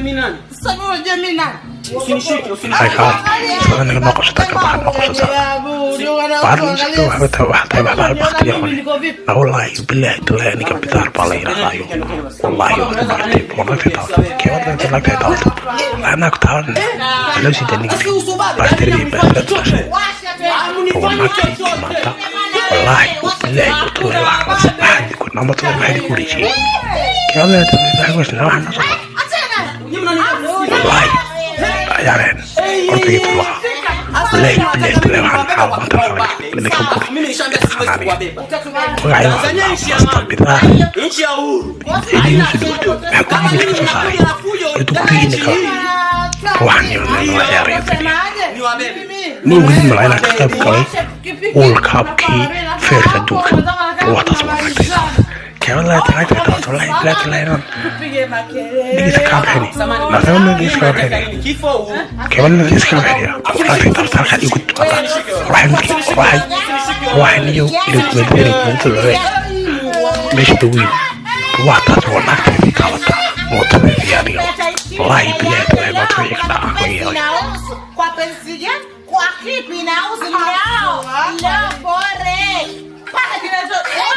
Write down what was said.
minani. Hai kawan, sekarang nak kita kemana? Baru itu apa baru bakti yang ini. Wallahi billah itu lah ini kapital paling rayu. Wallahi aku berarti pernah kita tahu. Kau ada lagi tahu. Anak tahu. Lalu sih jadi pasti dia berarti. Pernah kita mata. Wallahi billah itu lah. Aku nama tu mahir kurisi. Kau ada tahu aku senang anak tu. Wallahi. Ayaren, ortaya tulah. Bilay itu lewat hal antara kali ini kumpul kanari. Wahai Allah, astagfirullah. Ini sudah itu. Aku ini selesai. Itu ini kalau wahnya orang lahir itu. Mungkin melainkan kita kali all cup ki fair kedua. Wah tas mana kita. Kau lihat kita tahu lihat. Ini sekarang ini. Masa ini sekarang ini. Kau lihat sekarang ini. Orang kita terkait ikut apa? Orang ini yuk hidup berdiri betul le. Mesti tuh. Wah tas mana kita kata. Motor dia dia. Wah itu ya itu hebat tuh ya kena aku ya. Com a clipe, né? Os não, não, porém. Para de me ajudar.